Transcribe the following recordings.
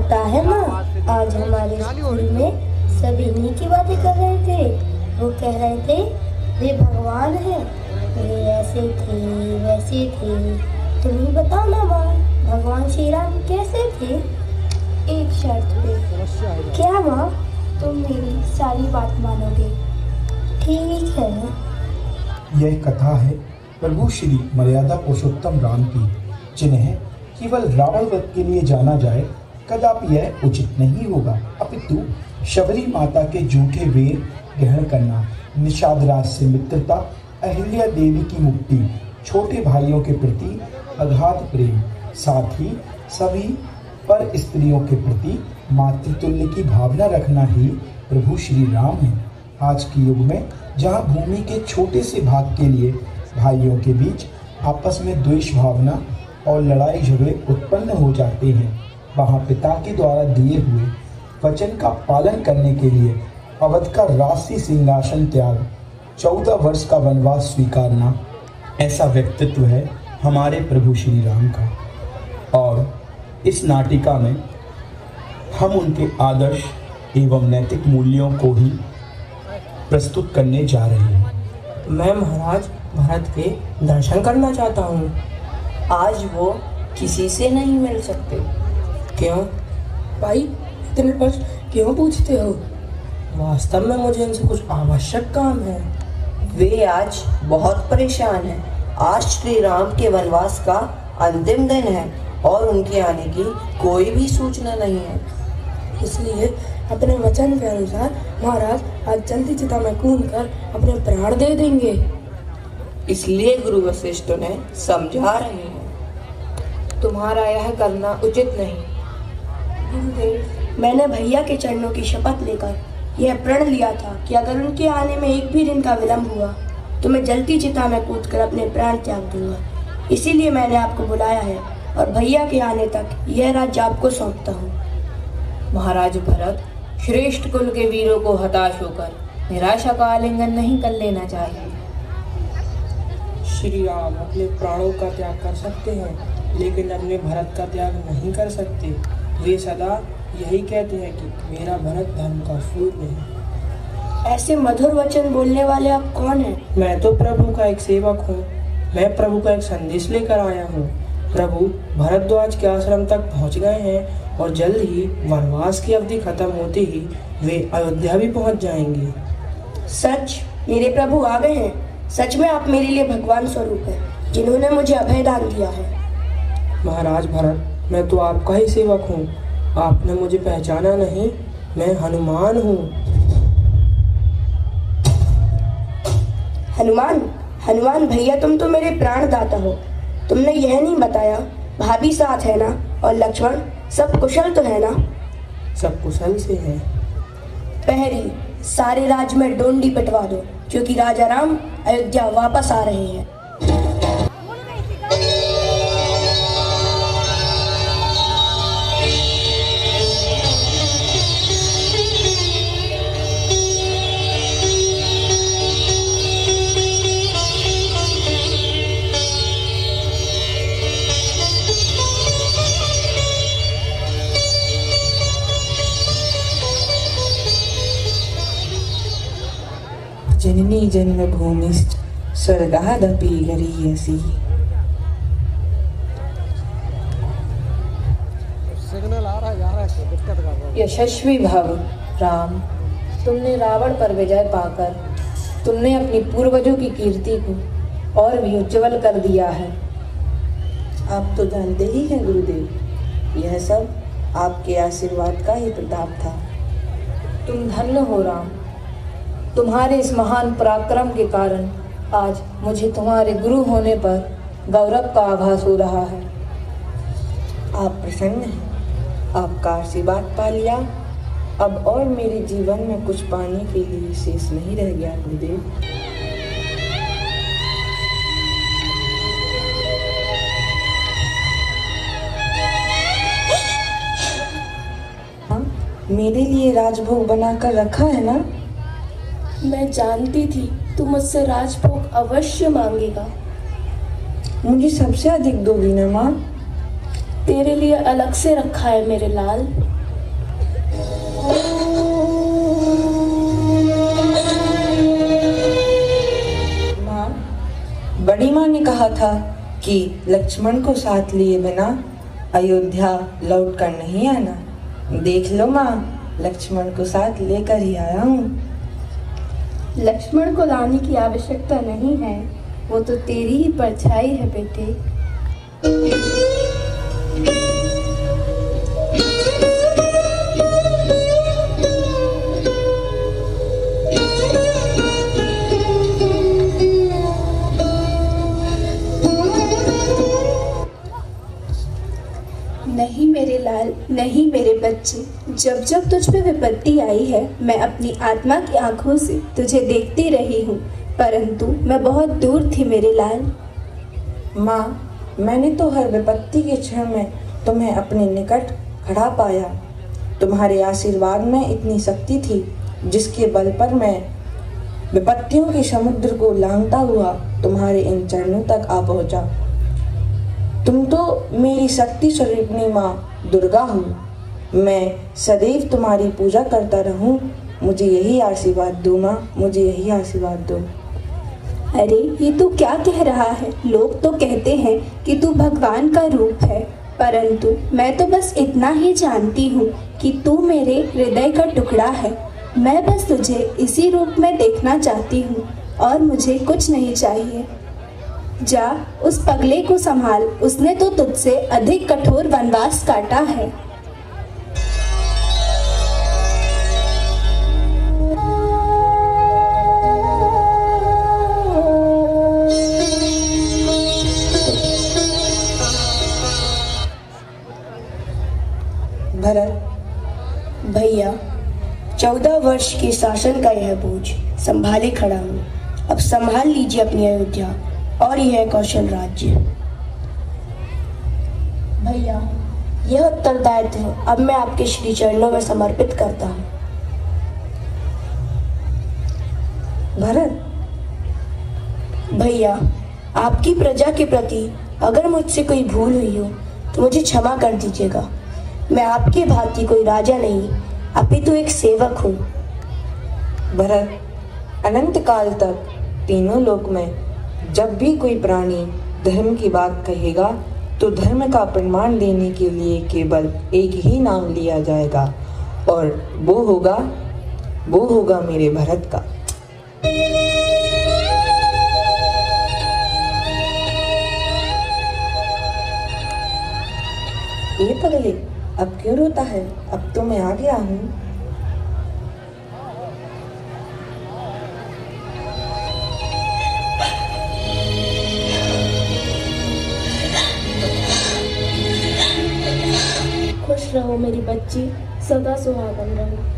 पता है माँ, आज हमारे स्कूल में सभी इन्हीं की बातें कर रहे थे। वो कह रहे थे वे भगवान हैं, वे ऐसे थे वैसे थे। तुम ही बताओ ना माँ, भगवान श्री राम कैसे थे? एक शर्त पे। क्या माँ? तुम मेरी सारी बात मानोगे? ठीक है। यह कथा है प्रभु श्री मर्यादा पुरुषोत्तम राम की, जिन्हें केवल रावण वध के लिए जाना जाए कदापि यह उचित नहीं होगा, अपितु शबरी माता के झूठे वेर ग्रहण करना, निषाद राज से मित्रता, अहिल्या देवी की मुक्ति, छोटे भाइयों के प्रति अगाध प्रेम, साथ ही सभी पर स्त्रियों के प्रति मातृतुल्य की भावना रखना ही प्रभु श्री राम है। आज के युग में जहाँ भूमि के छोटे से भाग के लिए भाइयों के बीच आपस में द्वेष भावना और लड़ाई झगड़े उत्पन्न हो जाते हैं, वहाँ पिता के द्वारा दिए हुए वचन का पालन करने के लिए अवध का राजसी सिंहासन त्याग, 14 वर्ष का वनवास स्वीकारना, ऐसा व्यक्तित्व है हमारे प्रभु श्री राम का। और इस नाटिका में हम उनके आदर्श एवं नैतिक मूल्यों को ही प्रस्तुत करने जा रहे हैं। मैं महाराज भरत के दर्शन करना चाहता हूँ। आज वो किसी से नहीं मिल सकते। क्यों? भाई इतने प्रश्न क्यों पूछते हो? वास्तव में मुझे इनसे कुछ आवश्यक काम है। वे आज बहुत परेशान हैं। आज श्री राम के वनवास का अंतिम दिन है और उनके आने की कोई भी सूचना नहीं है। इसलिए अपने वचन के अनुसार महाराज आज जल्दी चिता में कूद कर अपने प्राण दे देंगे। इसलिए गुरु वशिष्ठ ने समझा रहे हैं। तुम्हारा यह करना उचित नहीं। गुरुदेव, मैंने भैया के चरणों की शपथ लेकर यह प्रण लिया था कि अगर उनके आने में एक भी दिन का विलंब हुआ तो मैं जलती चिता में कूदकर अपने प्राण त्याग दूंगा। इसीलिए मैंने आपको बुलाया है और भैया के आने तक यह राज्य आपको सौंपता हूँ। महाराज भरत, श्रेष्ठ कुल के वीरों को हताश होकर निराशा का आलिंगन नहीं कर लेना चाहिए। श्री राम अपने प्राणों का त्याग कर सकते हैं, लेकिन अपने भरत का त्याग नहीं कर सकते। वे सदा यही कहते हैं कि मेरा भरत धर्म का सूर्य है। ऐसे मधुर वचन बोलने वाले आप कौन हैं? मैं तो प्रभु का एक सेवक हूँ। मैं प्रभु का एक संदेश लेकर आया हूँ। प्रभु भरद्वाज के आश्रम तक पहुँच गए हैं और जल्द ही वनवास की अवधि खत्म होते ही वे अयोध्या भी पहुँच जाएंगे। सच? मेरे प्रभु आ गए हैं? सच में आप मेरे लिए भगवान स्वरूप हैं, जिन्होंने मुझे अभय दान दिया है। महाराज भरत, मैं तो आपका ही सेवक हूँ। आपने मुझे पहचाना नहीं? मैं हनुमान हूँ। हनुमान? हनुमान भैया, तुम तो मेरे प्राणदाता हो। तुमने यह नहीं बताया भाभी साथ है ना, और लक्ष्मण सब कुशल तो है ना? सब कुशल से है। पहरी, सारे राज्य में डोंडी पिटवा दो, क्योंकि राजा राम अयोध्या वापस आ रहे हैं। जननी जन्मभूमिश्च स्वर्गादपि गरीयसी। यशस्वी भव राम, तुमने रावण पर विजय पाकर तुमने अपनी पूर्वजों की कीर्ति को और भी उज्जवल कर दिया है। आप तो जानते ही हैं गुरुदेव, यह सब आपके आशीर्वाद का ही प्रताप था। तुम धन्य हो राम। तुम्हारे इस महान पराक्रम के कारण आज मुझे तुम्हारे गुरु होने पर गौरव का आभास हो रहा है। आप प्रसन्न हैं? आपका आशीर्वाद पा लिया। अब और मेरे जीवन में कुछ पाने के लिए शेष नहीं रह गया गुरुदेव। मेरे लिए राजभोग बनाकर रखा है ना? मैं जानती थी तू मुझसे राजभोग अवश्य मांगेगा। मुझे सबसे अधिक दोगी ना माँ? तेरे लिए अलग से रखा है मेरे लाल। माँ, बड़ी माँ ने कहा था कि लक्ष्मण को साथ लिए बिना अयोध्या लौट कर नहीं आना। देख लो माँ, लक्ष्मण को साथ लेकर ही आया हूँ। लक्ष्मण को लाने की आवश्यकता नहीं है, वो तो तेरी ही परछाई है बेटे। नहीं मेरे लाल, नहीं मेरे बच्चे, जब जब तुझ पे विपत्ति आई है मैं अपनी आत्मा की आंखों से तुझे देखती रही हूँ, परंतु मैं बहुत दूर थी मेरे लाल। माँ, मैंने तो हर विपत्ति के क्षण में तुम्हें अपने निकट खड़ा पाया। तुम्हारे आशीर्वाद में इतनी शक्ति थी जिसके बल पर मैं विपत्तियों के समुद्र को लांघता हुआ तुम्हारे इन चरणों तक आ पहुँचा। तुम तो मेरी शक्ति स्वरूपिणी माँ दुर्गा हो। मैं सदैव तुम्हारी पूजा करता रहूं। मुझे यही आशीर्वाद दो माँ, मुझे यही आशीर्वाद दो। अरे ये तू क्या कह रहा है? लोग तो कहते हैं कि तू भगवान का रूप है, परंतु मैं तो बस इतना ही जानती हूँ कि तू मेरे हृदय का टुकड़ा है। मैं बस तुझे इसी रूप में देखना चाहती हूँ और मुझे कुछ नहीं चाहिए। जा उस पगले को संभाल, उसने तो तुझसे अधिक कठोर वनवास काटा है। भरत भैया, 14 वर्ष के शासन का यह बोझ संभाले खड़ा हूँ। अब संभाल लीजिए अपनी अयोध्या और यह कौशल राज्य। भैया, यह उत्तरदायित्व अब मैं आपके श्री चरणों में समर्पित करता हूँ। भरत भैया, आपकी प्रजा के प्रति अगर मुझसे कोई भूल हुई हो तो मुझे क्षमा कर दीजिएगा। मैं आपके भांति कोई राजा नहीं, अपितु एक सेवक हूँ। भरत, अनंत काल तक तीनों लोक में जब भी कोई प्राणी धर्म की बात कहेगा तो धर्म का प्रमाण देने के लिए केवल एक ही नाम लिया जाएगा और वो होगा मेरे भरत का। ये पगले, अब क्यों रोता है? अब तो मैं आ गया हूँ। खुश रहो मेरी बच्ची, सदा सुहागन रहो।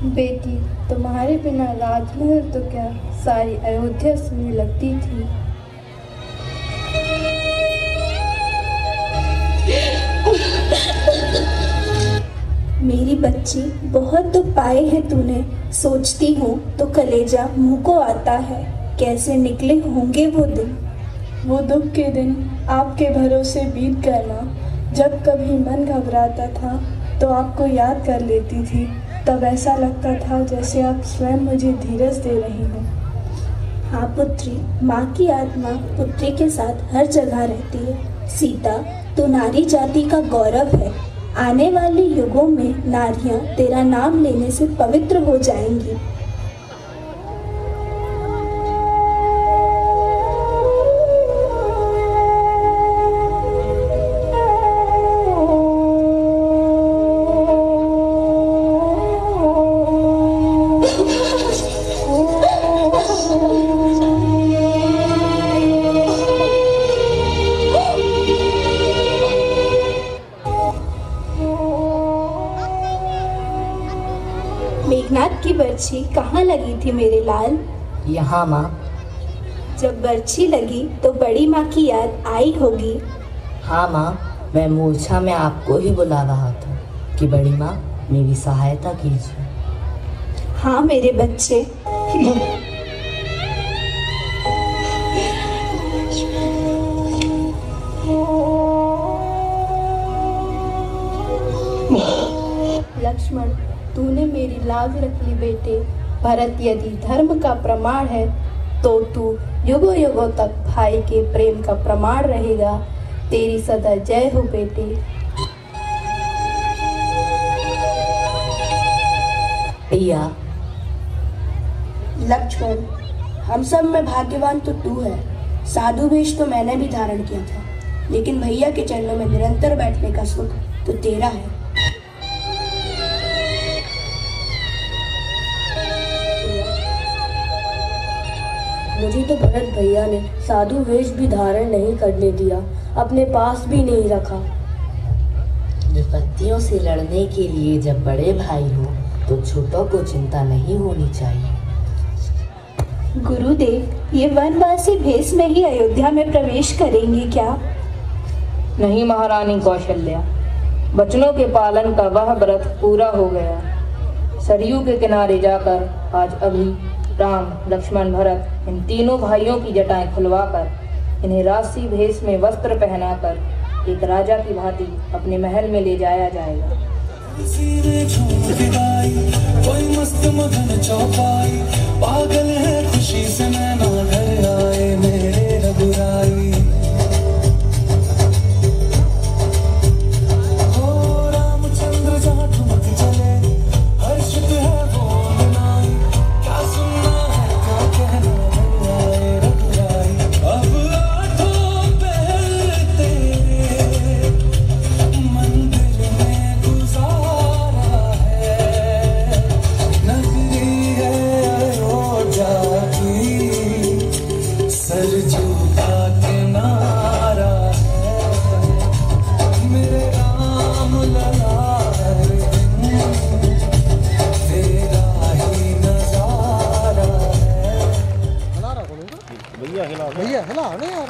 बेटी, तुम्हारे बिना राजमहल तो क्या सारी अयोध्या सुनी लगती थी। मेरी बच्ची, बहुत दुख पाए हैं तूने। सोचती हूँ तो कलेजा मुंह को आता है। कैसे निकले होंगे वो दिन। वो दुख के दिन आपके भरोसे बीत गए माँ। जब कभी मन घबराता था तो आपको याद कर लेती थी, तब ऐसा लगता था जैसे आप स्वयं मुझे धीरज दे रही हो। हाँ पुत्री, माँ की आत्मा पुत्री के साथ हर जगह रहती है। सीता, तू नारी जाति का गौरव है। आने वाले युगों में नारियां तेरा नाम लेने से पवित्र हो जाएंगी। मेघनाथ की बर्छी कहाँ लगी थी मेरे लाल? यहाँ माँ। जब बर्छी लगी तो बड़ी माँ की याद आई होगी। हाँ माँ, मैं मूर्छा में आपको ही बुला रहा था कि बड़ी माँ मेरी सहायता कीजिए। हाँ मेरे बच्चे। लक्ष्मण, तूने मेरी लाज रख ली बेटे। भरत, यदि धर्म का प्रमाण है तो तू युगों युगों तक भाई के प्रेम का प्रमाण रहेगा। तेरी सदा जय हो बेटे। भैया। लक्ष्मण, हम सब में भाग्यवान तो तू है। साधु वेश तो मैंने भी धारण किया था, लेकिन भैया के चरणों में निरंतर बैठने का सुख तो तेरा है। मुझे तो भरत भैया ने साधु वेश भी धारण नहीं करने दिया, अपने पास भी नहीं रखा। विपत्तियों से लड़ने के लिए जब बड़े भाई हो तो छोटों को चिंता नहीं होनी चाहिए। गुरुदेव, ये वनवासी भेष में ही अयोध्या में प्रवेश करेंगे क्या? नहीं महारानी कौशल्या, वचनों के पालन का वह व्रत पूरा हो गया। सरयू के किनारे जाकर आज अभी राम, लक्ष्मण, भरत इन तीनों भाइयों की जटाएं खुलवाकर इन्हें राजसी भेष में वस्त्र पहनाकर एक राजा की भांति अपने महल में ले जाया जाएगा। कोई मस्त मगन चौपाई, पागल है खुशी से नैना घर आए मेरे रघुराई। हो रामचंद्र जहाँ ठुमक चले, हर्षित है वो मनाई। क्या सुनना है क्या कहना घर आए रघुराई। अब आठों पहर तेरे मंदिर में गुजारा है। नगरी है अयोध्या की, सरजू का किनारा है। मेरे राम लला हर दिन तेरा ही नजारा है। भैया हिला यार।